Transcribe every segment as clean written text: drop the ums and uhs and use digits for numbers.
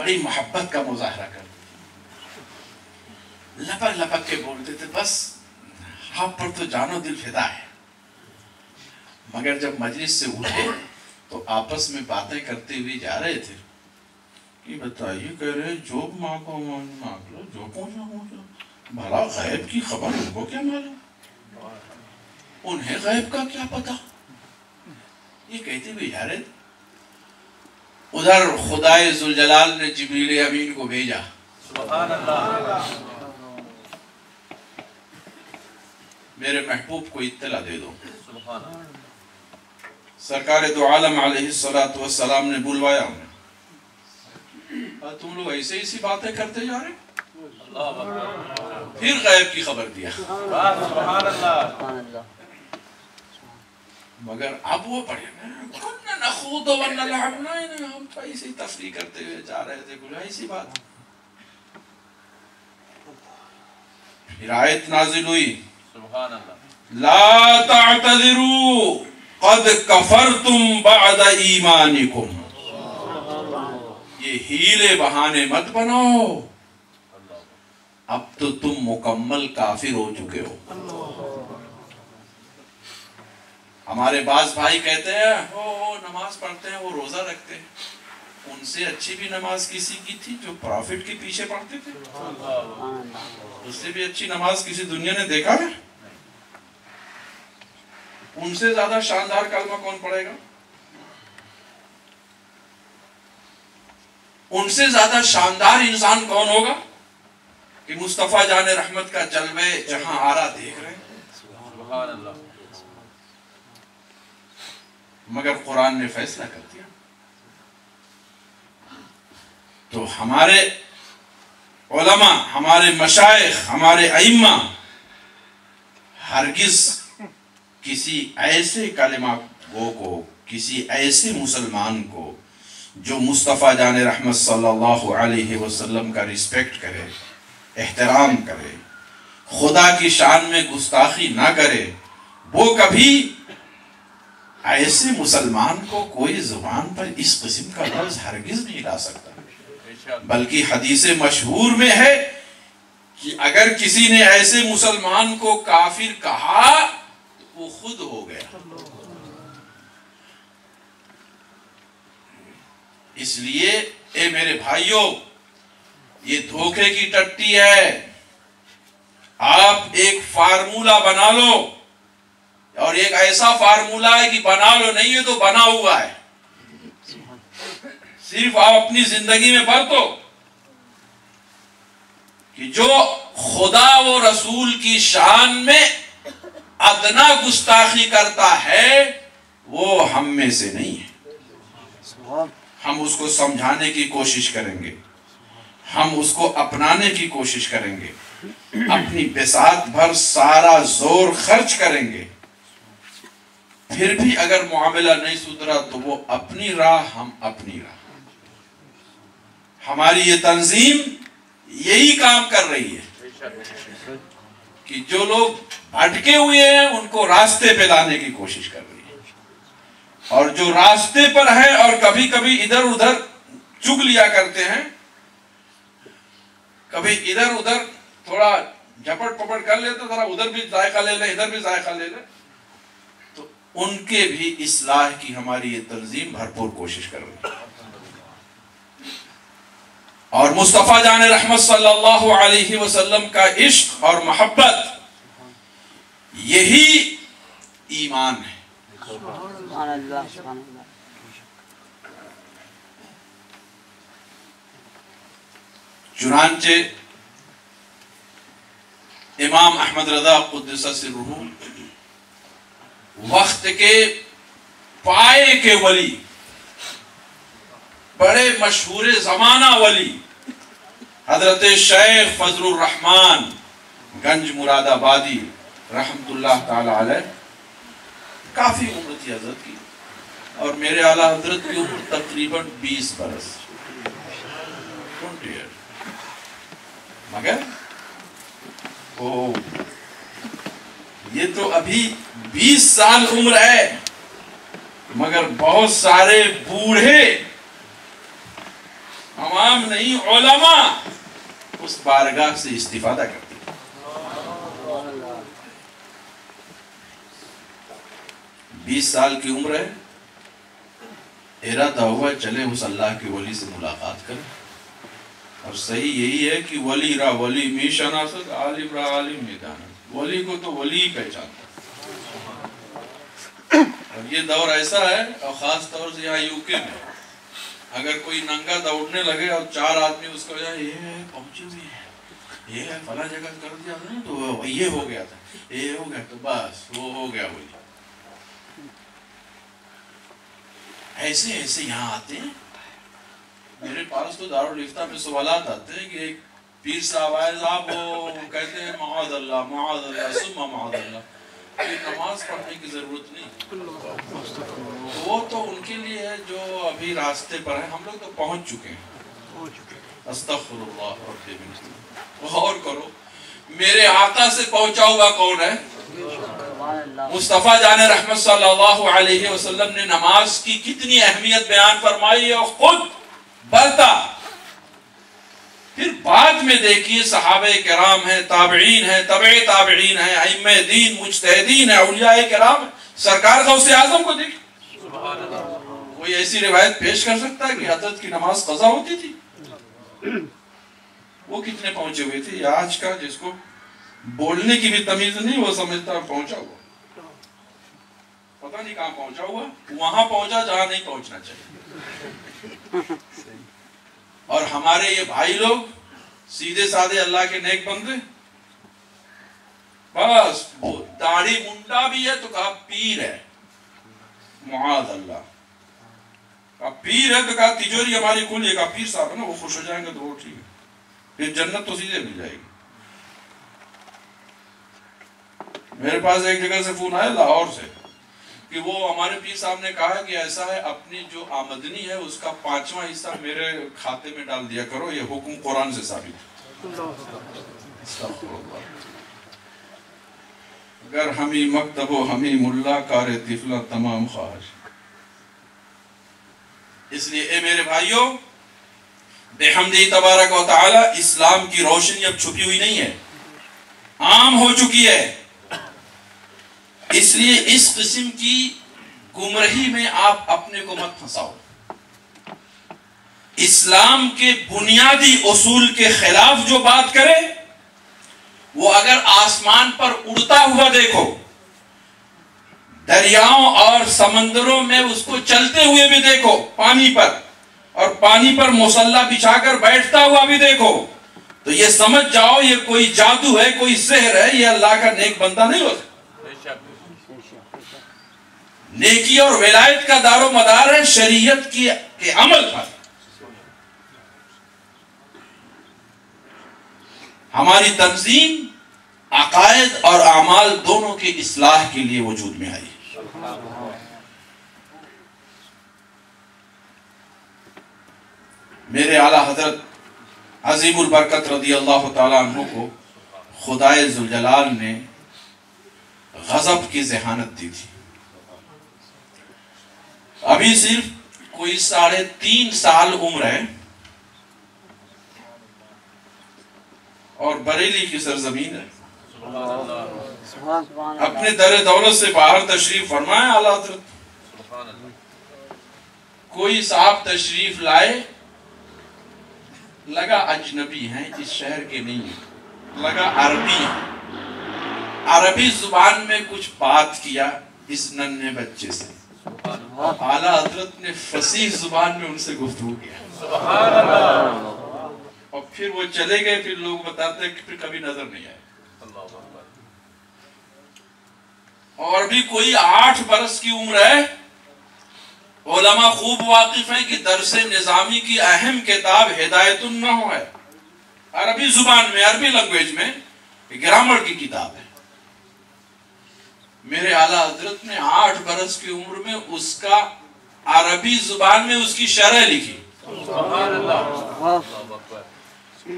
بڑی محبت کا مظاہرہ کرتی تھی، لپک لپک کے بولتے تھے بس آپ پر تو جان و دل فدا ہے. مگر جب مجلس سے اٹھے تو آپس میں باتیں کرتے ہوئے جا رہے تھے کہ بتائیے، کہہ رہے جو مانگو مانگ لو، جو پوچھو. بھلا غیب کی خبر ان کو کیا معلوم، انہیں غیب کا کیا پتا. یہ کہتے ہوئے جا رہے تھے. ادھر خدائے ذوالجلال نے جبریل امین کو بھیجا. سبحان اللہ. میرے محبوب کو اطلاع دے دو. سبحان اللہ. سرکار دو عالم علیہ السلام نے بلوایا انہیں. تم لوگ ایسے اسی باتیں کرتے جا رہے. پھر غیب کی خبر دیا. سبحان اللہ. مگر اب وہ پڑھے نا نخوض ونلعب، ہم تو ایسی تفریح کرتے ہوئے جا رہے تھے، کوئی ایسی بات. پھر آیت نازل ہوئی، سبحان اللہ. لا تعتذروا قد کفرتم بعد ایمانکم. یہ ہیلے بہانے مت بناؤ، اب تو تم مکمل کافر ہو چکے ہو. ہمارے بعض بھائی کہتے ہیں وہ نماز پڑھتے ہیں، وہ روزہ رکھتے ہیں. ان سے اچھی بھی نماز کسی کی تھی جو پروفٹ کے پیچھے پڑھتے تھے؟ اس سے بھی اچھی نماز کسی دنیا نے دیکھا ہے؟ ان سے زیادہ شاندار کلمہ کون پڑھے گا؟ ان سے زیادہ شاندار انسان کون ہوگا کہ مصطفیٰ جان رحمت کا جلوے جہاں آ رہا دیکھ رہے ہیں؟ سبحان اللہ. مگر قرآن نے فیصلہ کر دیا. تو ہمارے علماء، ہمارے مشائخ، ہمارے ائمہ ہرگز کسی ایسے کلمہ گو کو، کسی ایسے مسلمان کو جو مصطفیٰ جان رحمت صلی اللہ علیہ وسلم کا رسپیکٹ کرے، احترام کرے، خدا کی شان میں گستاخی نہ کرے، وہ کبھی ایسے مسلمان کو کوئی زبان پر اس قسم کا لفظ ہرگز نہیں لا سکتا. بلکہ حدیث مشہور میں ہے کہ اگر کسی نے ایسے مسلمان کو کافر کہا تو وہ خود ہو گیا. اس لیے اے میرے بھائیوں، یہ دھوکے کی ٹٹی ہے. آپ ایک فارمولہ بنا لو، اور ایک ایسا فارمولہ ہے کہ بنا لو نہیں ہے تو بنا ہوا ہے. صرف آپ اپنی زندگی میں برتو کہ جو خدا و رسول کی شان میں ادنا گستاخی کرتا ہے وہ ہم میں سے نہیں ہے. ہم اس کو سمجھانے کی کوشش کریں گے، ہم اس کو اپنانے کی کوشش کریں گے، اپنی بساط بھر سارا زور خرچ کریں گے. پھر بھی اگر معاملہ نہیں سدھرا تو وہ اپنی راہ، ہم اپنی راہ. ہماری یہ تنظیم یہی کام کر رہی ہے کہ جو لوگ بھٹکے ہوئے ہیں ان کو راستے پہ لانے کی کوشش کر رہی ہے، اور جو راستے پر ہیں اور کبھی کبھی ادھر ادھر چگ لیا کرتے ہیں، کبھی ادھر ادھر تھوڑا جھپٹ پپٹ کر لیتے، ذرا ادھر بھی ذائقہ لے لیں، ادھر بھی ذائقہ لے لیں، تو ان کے بھی اصلاح کی ہماری یہ تنظیم بھرپور کوشش کر رہی ہے. اور مصطفیٰ جان رحمت صلی اللہ علیہ وسلم کا عشق اور محبت یہی ایمان ہے. سبحان اللہ. سبحان اللہ. چنانچہ امام احمد رضا قدس سرہ وقت کے پائے کے ولی، بڑے مشہور زمانہ ولی حضرت شیخ فضل الرحمن گنج مراد آبادی رحمت اللہ تعالی علیہ، کافی عمر تھی حضرت کی، اور میرے اعلیٰ حضرت کی عمر تقریباً 20 برس، 20 years. مگر یہ تو ابھی 20 سال عمر ہے، مگر بہت سارے بوڑھے عوام نہیں علماء اس بارگاہ سے استفادہ کرتے ہیں۔ 20 سال کی عمر ہے، ارادہ ہوا چلے اس اللہ کے ولی سے ملاقات کریں، اور صحیح یہی ہے کہ ولی را ولی می شناست، عالم را عالم می دانست، ولی کو تو ولی پہچانتا ہے۔ اور یہ دور ایسا ہے، اور خاص طور سے یہاں یوکے میں اگر کوئی ننگا دوڑنے لگے اور 4 آدمی اس کو جائے یہ پہنچے ہوئے ہیں، یہ فلاں جگہ کر دیا تھا نا تو یہ ہو گیا تھا، یہ ہو گیا تو بس وہ ہو گیا ولی۔ ایسے ایسے یہاں آتے ہیں، میرے پاس تو دارالفتہ میں سوالات آتے ہیں کہ ایک پیر صاحب آئے صاحب وہ کہتے ہیں معاذ اللہ ثم معاذ اللہ، کہ نماز پڑھنے کی ضرورت نہیں۔ وہ تو ان کے لیے ہے جو ابھی راستے پر ہیں، ہم لوگ تو پہنچ چکے ہیں۔ استغفر اللہ رب من، غور کرو میرے آقا سے پہنچا ہوا کون ہے؟ مصطفیٰ جان رحمت صلی اللہ علیہ وسلم نے نماز کی کتنی اہمیت بیان فرمائی اور خود بلتا۔ پھر بعد میں دیکھیے صحابہ کرام ہیں، تابعین ہیں، تبع تابعین ہیں، ائمہ دین، مجتہدین ہیں، اولیاء کرام ہیں، سرکار غوث اعظم کو دیکھ، کوئی ایسی روایت پیش کر سکتا ہے کہ حضرت کی نماز قضا ہوتی تھی؟ وہ کتنے پہنچے ہوئے تھے؟ آج کا جس کو بولنے کی بھی تمیز نہیں، وہ سمجھتا پہنچا ہوا، پتہ نہیں کہاں پہنچا ہوا، وہاں پہنچا جہاں نہیں پہنچنا چاہیے۔ اور ہمارے یہ بھائی لوگ سیدھے سادھے اللہ کے نیک بندے، بس داڑھی منڈا بھی ہے تو کہا پیر ہے، معاذ اللہ، کہا پیر ہے تو کہا تجوری ہماری کھلی ہے، کہا پیر صاحب ہے نا وہ خوش ہو جائیں گے تو وہ ٹھیک ہے، پھر جنت تو سیدھے مل جائے گی۔ میرے پاس ایک جگہ سے فون آیا لاہور سے کہ وہ ہمارے پیر صاحب نے کہا کہ ایسا ہے اپنی جو آمدنی ہے اس کا 5واں حصہ میرے کھاتے میں ڈال دیا کرو، یہ حکم قرآن سے ثابت ہے۔ اگر ہمیں مکتب و ہمیں ملا کار طفلہ تمام خواہش، اس لیے اے میرے بھائیوں بحمدہ تبارک و تعالی اسلام کی روشنی اب چھپی ہوئی نہیں ہے، عام ہو چکی ہے۔ اس لیے اس قسم کی گمراہی میں آپ اپنے کو مت پھنساؤ۔ اسلام کے بنیادی اصول کے خلاف جو بات کرے وہ اگر آسمان پر اڑتا ہوا دیکھو، دریاؤں اور سمندروں میں اس کو چلتے ہوئے بھی دیکھو، پانی پر، اور پانی پر مسلح بچھا کر بیٹھتا ہوا بھی دیکھو، تو یہ سمجھ جاؤ یہ کوئی جادو ہے، کوئی سحر ہے، یہ اللہ کا نیک بندہ نہیں ہوتا۔ نیکی اور ولایت کا دار و مدار ہے شریعت کے عمل پر۔ ہماری تنظیم عقائد اور اعمال دونوں کی اصلاح کے لیے وجود میں آئی۔ میرے اعلیٰ حضرت عظیم البرکت رضی اللہ تعالیٰ عنہ کو خدائے ذوالجلال نے غضب کی ذہانت دی تھی۔ ابھی صرف کوئی 3.5 سال عمر ہے، اور بریلی کی سرزمین ہے، اپنے در دولت سے باہر تشریف فرمائے اعلیٰ حضرت، کوئی صاحب تشریف لائے، لگا اجنبی ہیں، اس شہر کے نہیں ہیں، لگا عربی ہیں، عربی زبان میں کچھ بات کیا اس ننھے بچے سے، اعلیٰ حضرت نے فصیح زبان میں ان سے گفتگو کیا، اور پھر وہ چلے گئے۔ پھر لوگ بتاتے ہیں کہ پھر کبھی نظر نہیں آئے۔ اور بھی کوئی 8 برس کی عمر ہے، علماء خوب واقف ہیں کہ درس نظامی کی اہم کتاب ہدایت النحو ہے، عربی زبان میں، عربی لینگویج میں گرامر کی کتاب ہے۔ میرے اعلیٰ حضرت نے 8 برس کی عمر میں اس کا عربی زبان میں اس کی شرح لکھی،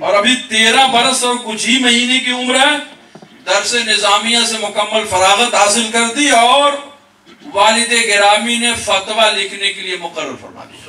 اور ابھی 13 برس اور کچھ ہی مہینے کی عمر ہے، درس نظامیہ سے مکمل فراغت حاصل کر دی، اور والد گرامی نے فتویٰ لکھنے کے لیے مقرر فرما دیا۔